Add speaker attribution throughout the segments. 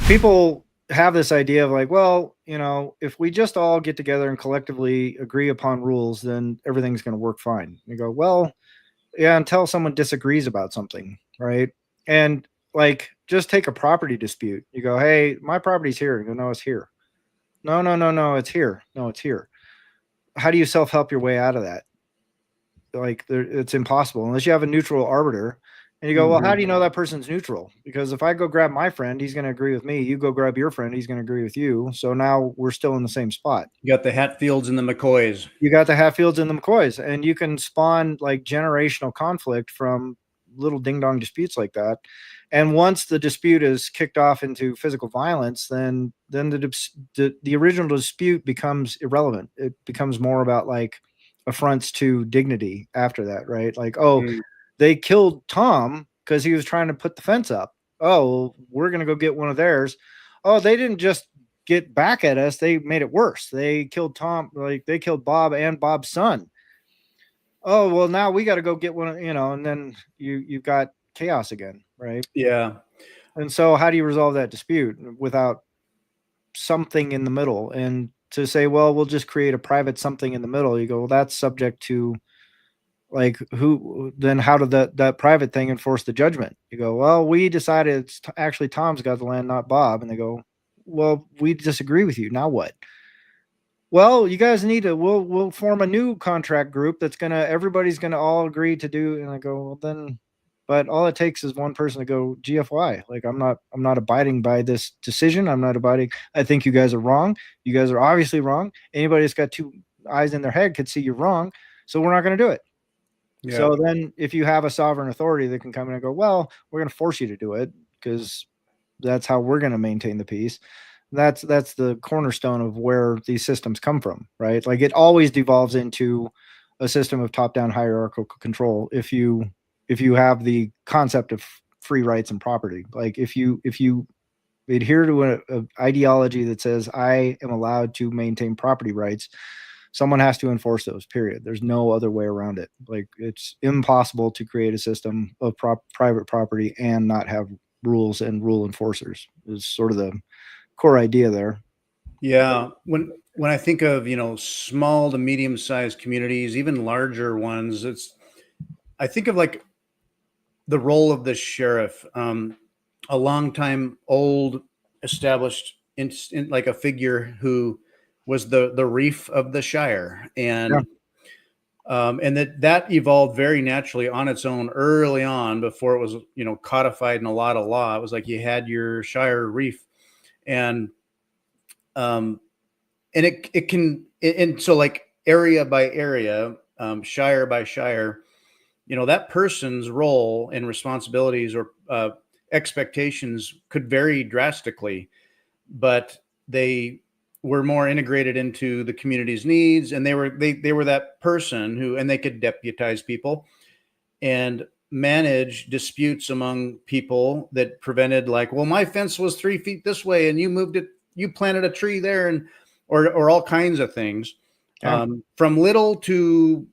Speaker 1: people have this idea of like, well, if we just all get together and collectively agree upon rules, then everything's going to work fine. You go, well, yeah, until someone disagrees about something, right? And like, just take a property dispute. You go, hey, my property's here. You go, no, it's here. No, no, no, no, it's here. No, it's here. How do you self help your way out of that? Like, it's impossible unless you have a neutral arbiter. And you go, well, how do you know that person's neutral? Because if I go grab my friend, he's going to agree with me. You go grab your friend, he's going to agree with you. So now we're still in the same spot.
Speaker 2: You got the Hatfields and the McCoys.
Speaker 1: You got the Hatfields and the McCoys, and you can spawn like generational conflict from little ding dong disputes like that. And once the dispute is kicked off into physical violence, then the original dispute becomes irrelevant. It becomes more about like affronts to dignity after that, right? Like, oh, they killed Tom because he was trying to put the fence up. Oh, well, we're gonna go get one of theirs. Oh, they didn't just get back at us, they made it worse. They killed Tom, like they killed Bob and Bob's son. Oh, well, now we got to go get one, and then you've got chaos again, right?
Speaker 2: Yeah.
Speaker 1: And so how do you resolve that dispute without something in the middle? And to say, well, we'll just create a private something in the middle, you go, well, that's subject to like who, then how did that private thing enforce the judgment? You go, well, we decided it's actually Tom's got the land, not Bob. And they go, well, we disagree with you. Now what? Well, you guys need to, we'll form a new contract group that's everybody's gonna all agree to do. And I go, well then, but all it takes is one person to go GFY. Like, I'm not abiding by this decision. I'm not abiding. I think you guys are wrong. You guys are obviously wrong. Anybody that's got two eyes in their head could see you're wrong. So we're not going to do it. Yeah. So then if you have a sovereign authority that can come in and go, well, we're going to force you to do it because that's how we're going to maintain the peace. That's the cornerstone of where these systems come from, right? Like, it always devolves into a system of top-down hierarchical control if you have the concept of free rights and property. Like, if you adhere to a ideology that says I am allowed to maintain property rights, someone has to enforce those, period. There's no other way around it. Like, it's impossible to create a system of private property and not have rules and rule enforcers. Is sort of the core idea there.
Speaker 2: Yeah. When I think of, small to medium sized communities, even larger ones, I think of like the role of the sheriff, a long time old established in like a figure who was the reef of the Shire. And and that evolved very naturally on its own early on before it was, codified in a lot of law. It was like you had your Shire reef. And it can, and so like area by area, shire by shire, that person's role and responsibilities or expectations could vary drastically, but they were more integrated into the community's needs, and they were that person who, and they could deputize people and manage disputes among people that prevented, like, well, my fence was 3 feet this way and you moved it, you planted a tree there, and or all kinds of things, from little to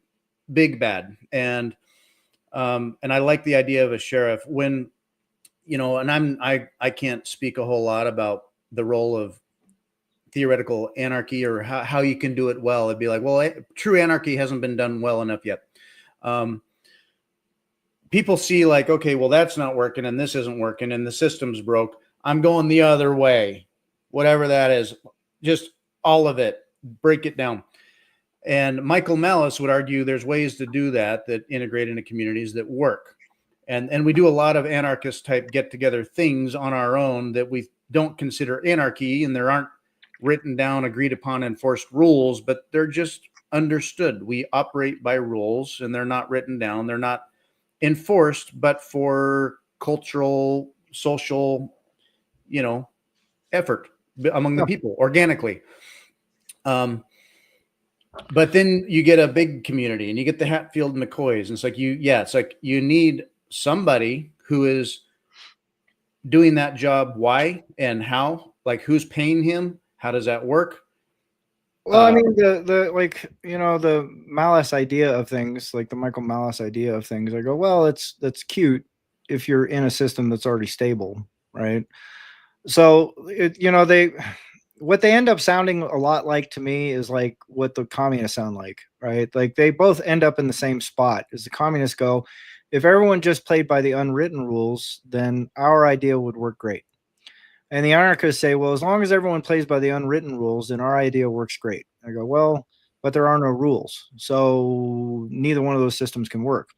Speaker 2: big bad. And I like the idea of a sheriff when, and I can't speak a whole lot about the role of theoretical anarchy or how you can do it well. It'd be like, well, true anarchy hasn't been done well enough yet. People see like, okay, well, that's not working and this isn't working and the system's broke. I'm going the other way, whatever that is, just all of it, break it down. And Michael Malice would argue there's ways to do that integrate into communities that work. And we do a lot of anarchist type get together things on our own that we don't consider anarchy, and there aren't written down, agreed upon, enforced rules, but they're just understood. We operate by rules and they're not written down. They're not enforced, but for cultural, social, effort among the people organically. But then you get a big community and you get the Hatfield McCoys, and it's like it's like you need somebody who is doing that job. Why and how? Like, who's paying him? How does that work?
Speaker 1: Well, I mean, the Malice idea of things, like the Michael Malice idea of things, I go, well, that's cute if you're in a system that's already stable, right? So what they end up sounding a lot like to me is like what the communists sound like, right? Like they both end up in the same spot. As the communists go, if everyone just played by the unwritten rules, then our idea would work great. And the anarchists say, well, as long as everyone plays by the unwritten rules, then our idea works great. I go, well, but there are no rules. So neither one of those systems can work.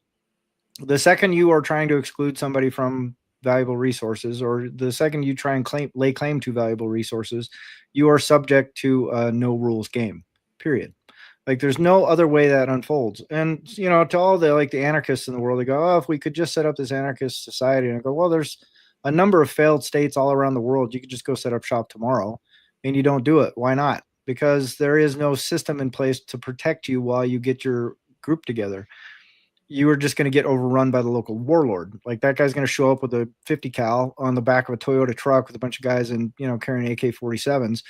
Speaker 1: The second you are trying to exclude somebody from valuable resources, or the second you try and lay claim to valuable resources, you are subject to a no rules game, period. Like there's no other way that unfolds. And to all the anarchists in the world, they go, oh, if we could just set up this anarchist society. And I go, well, there's a number of failed states all around the world. You could just go set up shop tomorrow, and you don't do it. Why not? Because there is no system in place to protect you while you get your group together. You are just going to get overrun by the local warlord. Like that guy's going to show up with a 50 cal on the back of a Toyota truck with a bunch of guys in, carrying AK-47s.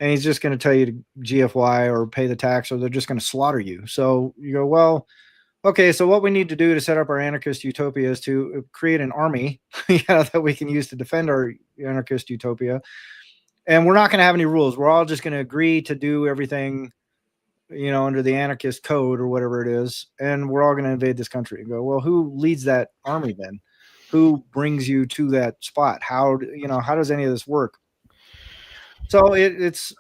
Speaker 1: And he's just going to tell you to GFY or pay the tax, or they're just going to slaughter you. So you go, well, okay, so what we need to do to set up our anarchist utopia is to create an army that we can use to defend our anarchist utopia. And we're not going to have any rules. We're all just going to agree to do everything under the anarchist code or whatever it is, and we're all going to invade this country. And go, well, who leads that army then? Who brings you to that spot? How does any of this work? So it's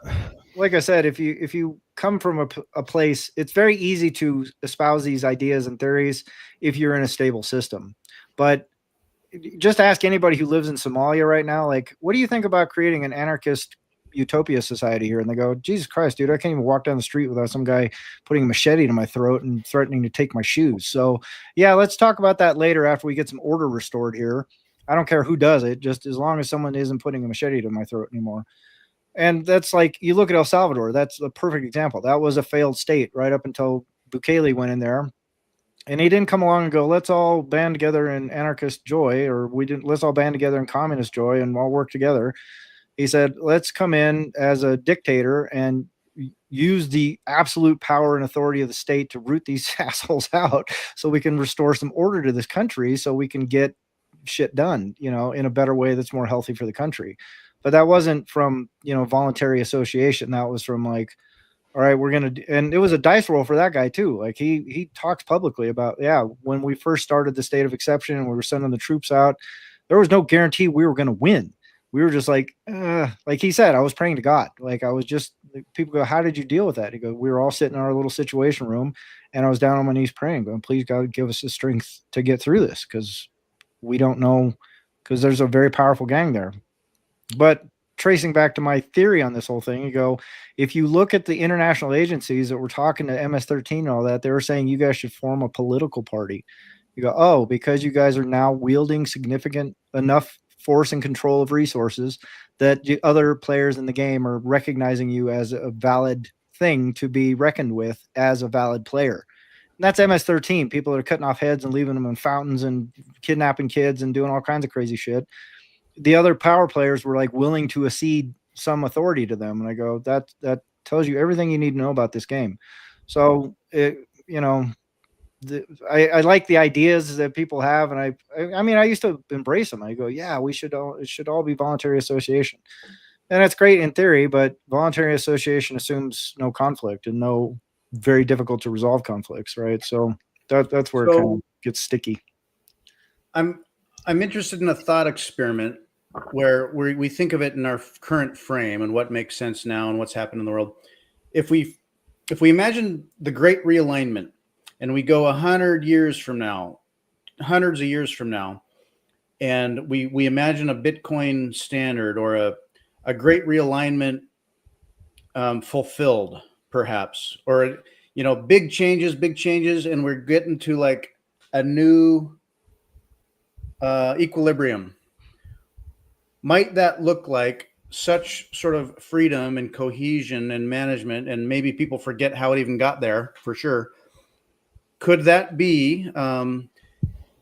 Speaker 1: like I said, if you come from a place, it's very easy to espouse these ideas and theories if you're in a stable system. But just ask anybody who lives in Somalia right now, like, what do you think about creating an anarchist utopia society here? And they go, Jesus Christ, dude, I can't even walk down the street without some guy putting a machete to my throat and threatening to take my shoes. So yeah, let's talk about that later after we get some order restored here. I don't care who does it, just as long as someone isn't putting a machete to my throat anymore. And that's like, you look at El Salvador, that's a perfect example. That was a failed state right up until Bukele went in there. And he didn't come along and go, let's all band together in anarchist joy, or let's all band together in communist joy and all work together. He said, let's come in as a dictator and use the absolute power and authority of the state to root these assholes out so we can restore some order to this country, so we can get shit done, in a better way that's more healthy for the country. But that wasn't from, voluntary association. That was from like, all right, we're going to, and it was a dice roll for that guy too. Like he talks publicly about, yeah, when we first started the state of exception and we were sending the troops out, there was no guarantee we were going to win. We were just like he said, I was praying to God. Like I was just, people go, how did you deal with that? He goes, we were all sitting in our little situation room and I was down on my knees praying, going, please God, give us the strength to get through this. Cause we don't know, because there's a very powerful gang there. But tracing back to my theory on this whole thing, you go, if you look at the international agencies that were talking to MS-13 and all that, they were saying you guys should form a political party. You go, oh, because you guys are now wielding significant enough force and control of resources that the other players in the game are recognizing you as a valid thing to be reckoned with as a valid player. And that's MS-13. People are cutting off heads and leaving them in fountains and kidnapping kids and doing all kinds of crazy shit. The other power players were like willing to accede some authority to them. And I go, that tells you everything you need to know about this game. So I like the ideas that people have. And I mean, I used to embrace them. I go, yeah, it should all be voluntary association. And that's great in theory, but voluntary association assumes no conflict and no very difficult to resolve conflicts. Right. So that's where it kind of gets sticky.
Speaker 2: I'm interested in a thought experiment where we think of it in our current frame and what makes sense now and what's happened in the world. If we imagine the Great Realignment and we go 100 years from now, hundreds of years from now, and we imagine a Bitcoin standard or a Great Realignment fulfilled, perhaps, or big changes, and we're getting to like a new equilibrium. Might that look like such sort of freedom and cohesion and management, and maybe people forget how it even got there, for sure? Could that be in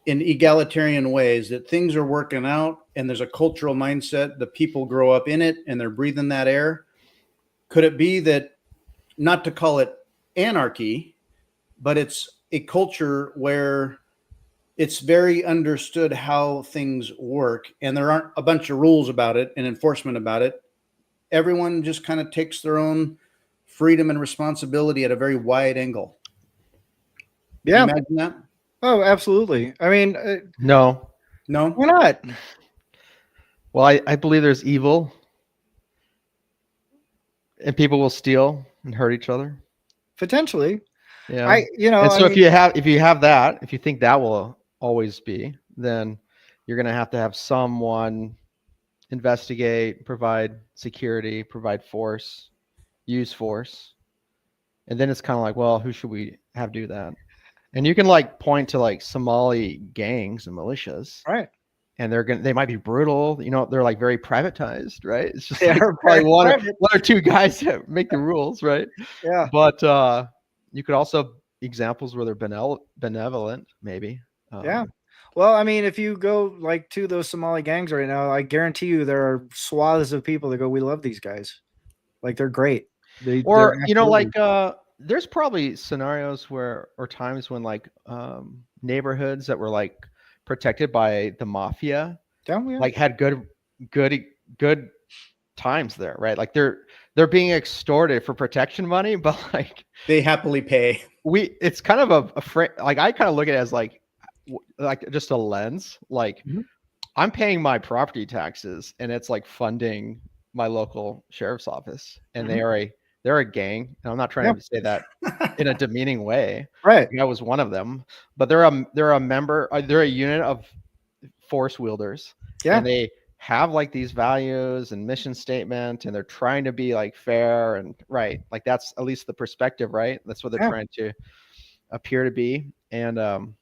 Speaker 2: egalitarian ways, that things are working out and there's a cultural mindset, the people grow up in it and they're breathing that air? Could it be that, not to call it anarchy, but it's a culture where it's very understood how things work, and there aren't a bunch of rules about it and enforcement about it. Everyone just kind of takes their own freedom and responsibility at a very wide angle. Can you
Speaker 1: Yeah.
Speaker 2: imagine that?
Speaker 1: Oh, absolutely. I mean,
Speaker 3: No.
Speaker 2: No?
Speaker 1: why not?
Speaker 3: Well, I believe there's evil, and people will steal and hurt each other.
Speaker 1: Potentially.
Speaker 3: Yeah.
Speaker 1: I
Speaker 3: And so
Speaker 1: mean,
Speaker 3: if you have that, if you think that will always be, then you're going to have someone investigate, provide security, provide force, use force. And then it's kind of like, well, who should we have do that? And you can like point to like Somali gangs and militias,
Speaker 1: right.
Speaker 3: and they might be brutal. They're like very privatized, right? It's just
Speaker 1: They
Speaker 3: like
Speaker 1: are
Speaker 3: probably
Speaker 1: very
Speaker 3: one
Speaker 1: private.
Speaker 3: or two guys that make the rules, right?
Speaker 1: Yeah.
Speaker 3: But you could also examples where they're benevolent, maybe.
Speaker 1: Yeah. Well, I mean, if you go like to those Somali gangs right now, I guarantee you there are swaths of people that go, "We love these guys. Like they're great."
Speaker 3: Or
Speaker 1: They're absolutely-
Speaker 3: like there's probably scenarios or times when like neighborhoods that were like protected by the mafia
Speaker 1: yeah, yeah.
Speaker 3: like had good times there, right? Like they're being extorted for protection money, but like
Speaker 2: They happily pay.
Speaker 3: it's kind of like I kind of look at it as like just a lens. Like
Speaker 1: Mhm.
Speaker 3: I'm paying my property taxes, and it's like funding my local sheriff's office, and they're a gang. And I'm not trying to say that in a demeaning way.
Speaker 1: Right.
Speaker 3: I was one of them, but they're a member. They're a unit of force wielders.
Speaker 1: Yeah.
Speaker 3: And they have like these values and mission statement, and they're trying to be like fair and right. Like that's at least the perspective, right? That's what they're trying to appear to be. And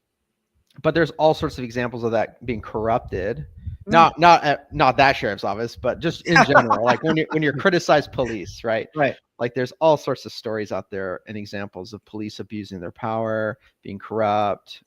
Speaker 3: but there's all sorts of examples of that being corrupted. Not that sheriff's office, but just in general. Like when you're criticized police, right?
Speaker 1: Right.
Speaker 3: Like there's all sorts of stories out there and examples of police abusing their power, being corrupt.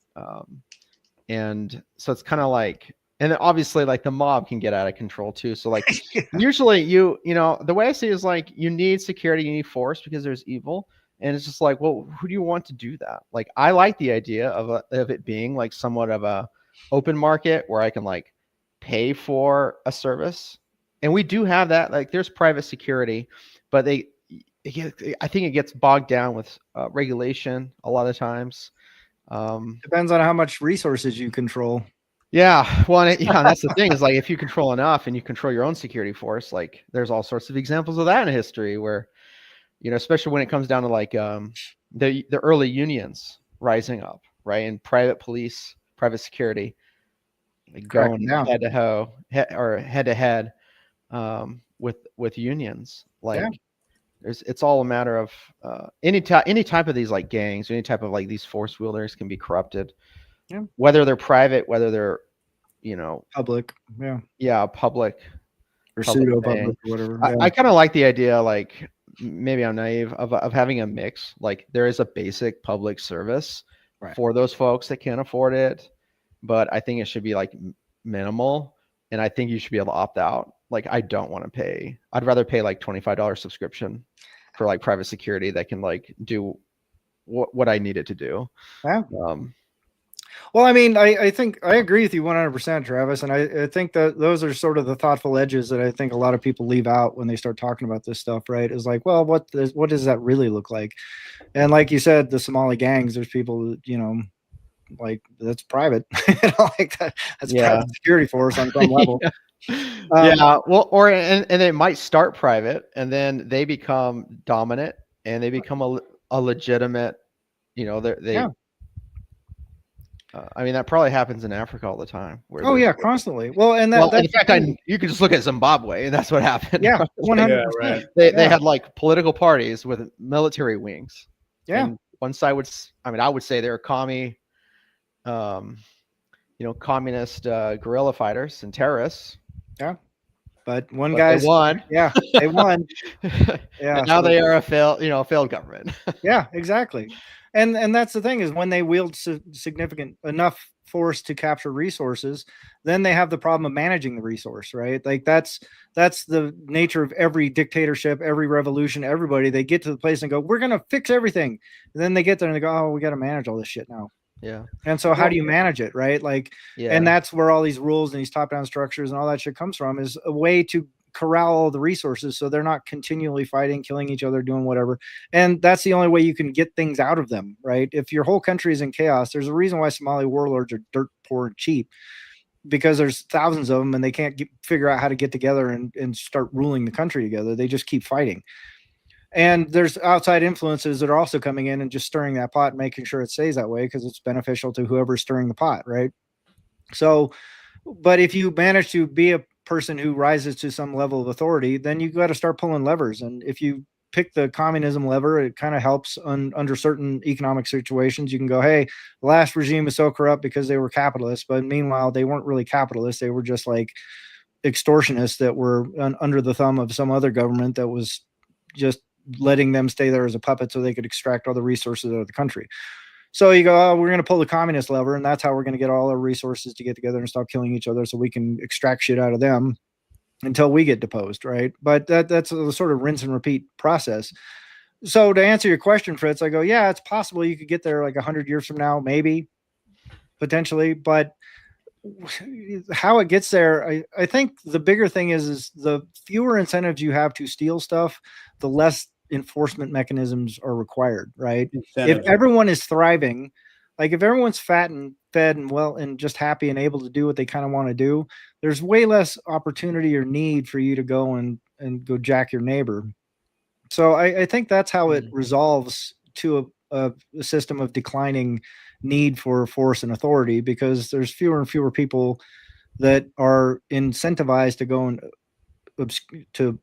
Speaker 3: And so it's kind of like, and then obviously like the mob can get out of control too. So like usually the way I see it is like you need security, you need force because there's evil. And it's just like, well, who do you want to do that? Like, I like the idea of it being like somewhat of a open market where I can like pay for a service. And we do have that. Like there's private security, but I think it gets bogged down with regulation a lot of times.
Speaker 1: Depends on how much resources you control.
Speaker 3: Yeah. Well, that's the thing is like, if you control enough and you control your own security force, like there's all sorts of examples of that in history where, especially when it comes down to like the early unions rising up, right? And private police, private security, like going head to head with unions. Like it's all a matter of any type of these like gangs, any type of like these force wielders can be corrupted.
Speaker 1: Yeah.
Speaker 3: Whether they're private, whether they're
Speaker 1: public.
Speaker 3: Public
Speaker 1: or pseudo public or whatever.
Speaker 3: I kind of like the idea, like maybe I'm naive, of having a mix. Like there is a basic public service for those folks that can't afford it, but I think it should be like minimal, and I think you should be able to opt out. Like I don't want to pay. I'd rather pay like $25 subscription for like private security that can like do what I need it to do.
Speaker 1: Yeah. Well, I mean, I think I agree with you 100%, Travis. And I think that those are sort of the thoughtful edges that I think a lot of people leave out when they start talking about this stuff, right? Is like, well, what does that really look like? And like you said, the Somali gangs, there's people, like that's private. Like that's private security force on some level.
Speaker 3: Well, and it might start private and then they become dominant and they become a legitimate, I mean, that probably happens in Africa all the time.
Speaker 1: Constantly. Well, and
Speaker 3: in fact, you can just look at Zimbabwe, and that's what happened.
Speaker 1: Yeah, 100%.
Speaker 3: They had like political parties with military wings.
Speaker 1: Yeah.
Speaker 3: And one side I would say they're communist guerrilla fighters and terrorists.
Speaker 1: Yeah. But they won. Yeah, they won.
Speaker 3: Yeah. And now they are a failed government.
Speaker 1: Yeah, exactly. And that's the thing is when they wield significant enough force to capture resources, then they have the problem of managing the resource, right? Like that's the nature of every dictatorship, every revolution, everybody. They get to the place and go, we're going to fix everything. And then they get there and they go, oh, we got to manage all this shit now.
Speaker 3: Yeah.
Speaker 1: And so how do you manage it, right? Like,
Speaker 3: Yeah.
Speaker 1: and that's where all these rules and these top-down structures and all that shit comes from, is a way to corral all the resources so they're not continually fighting, killing each other, doing whatever. And that's the only way you can get things out of them, right? If your whole country is in chaos, there's a reason why Somali warlords are dirt poor and cheap, because there's thousands of them and they can't figure out how to get together and start ruling the country together. They just keep fighting. And there's outside influences that are also coming in and just stirring that pot and making sure it stays that way because it's beneficial to whoever's stirring the pot, right? So, but if you manage to be a person who rises to some level of authority, then you got to start pulling levers. And if you pick the communism lever, it kind of helps under certain economic situations. You can go, hey, the last regime is so corrupt because they were capitalists, but meanwhile, they weren't really capitalists. They were just like extortionists that were under the thumb of some other government that was just letting them stay there as a puppet so they could extract all the resources out of the country. So you go, oh, we're going to pull the communist lever, and that's how we're going to get all our resources to get together and stop killing each other so we can extract shit out of them until we get deposed, right? But that's a sort of rinse and repeat process. So to answer your question, Fritz, I go, yeah, it's possible you could get there like 100 years from now, maybe, potentially, but how it gets there, I think the bigger thing is the fewer incentives you have to steal stuff, the less enforcement mechanisms are required, right?
Speaker 2: Incentives.
Speaker 1: If everyone is thriving, like if everyone's fat and fed and well and just happy and able to do what they kind of want to do, there's way less opportunity or need for you to go and go jack your neighbor. So I think that's how it resolves to a system of declining need for force and authority, because there's fewer and fewer people that are incentivized to go and to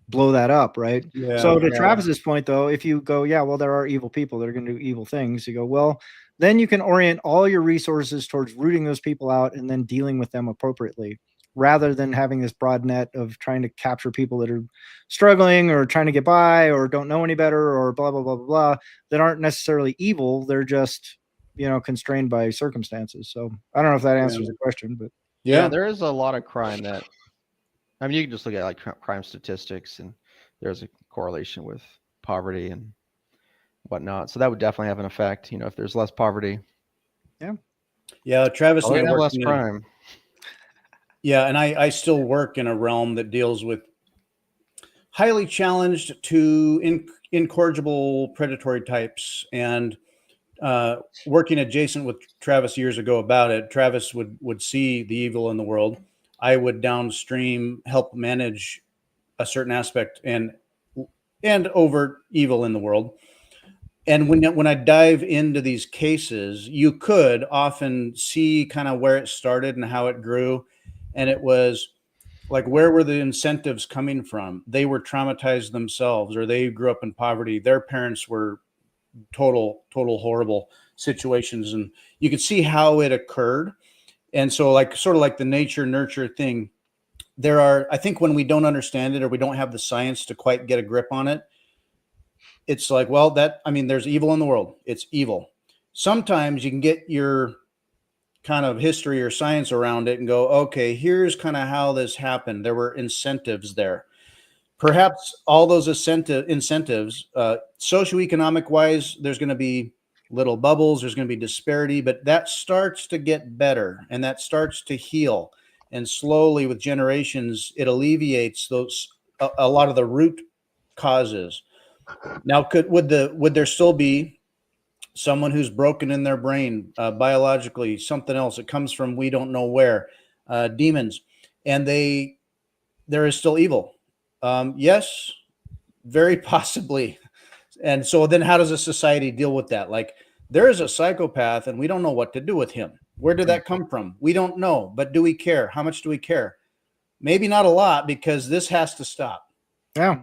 Speaker 1: blow that up, right?
Speaker 2: Yeah,
Speaker 1: so to
Speaker 2: yeah.
Speaker 1: Travis's point, though, if you go, yeah, well, there are evil people that are going to do evil things, you go, well, then you can orient all your resources towards rooting those people out and then dealing with them appropriately, rather than having this broad net of trying to capture people that are struggling or trying to get by or don't know any better or blah, blah, blah, blah, blah, that aren't necessarily evil. They're just, constrained by circumstances. So I don't know if that answers the question, but
Speaker 3: yeah, there is a lot of crime that, I mean, you can just look at like crime statistics and there's a correlation with poverty and whatnot. So that would definitely have an effect, if there's less poverty.
Speaker 2: Yeah. Travis and I
Speaker 3: have
Speaker 2: work
Speaker 3: less
Speaker 2: in
Speaker 3: crime.
Speaker 2: Yeah, and I still work in a realm that deals with highly challenged to incorrigible predatory types. And working adjacent with Travis years ago about it, Travis would see the evil in the world. I would downstream help manage a certain aspect and overt evil in the world. And when I dive into these cases, you could often see kind of where it started and how it grew. And it was like, where were the incentives coming from? They were traumatized themselves, or they grew up in poverty. Their parents were total horrible situations. And you could see how it occurred. And so like, sort of like the nature nurture thing, I think when we don't understand it or we don't have the science to quite get a grip on it, it's like, well, there's evil in the world. It's evil. Sometimes you can get your kind of history or science around it and go, okay, here's kind of how this happened. There were incentives there. Perhaps all those incentives, socioeconomic wise, there's going to be little bubbles, there's going to be disparity, but that starts to get better and that starts to heal. And slowly with generations, it alleviates a lot of the root causes. Now, would there still be someone who's broken in their brain, biologically, something else that comes from we don't know where, demons, and there is still evil? Yes, very possibly. And so then how does a society deal with that? Like, there is a psychopath and we don't know what to do with him. Where did that come from? We don't know, but do we care? How much do we care? Maybe not a lot, because this has to stop.
Speaker 1: Yeah.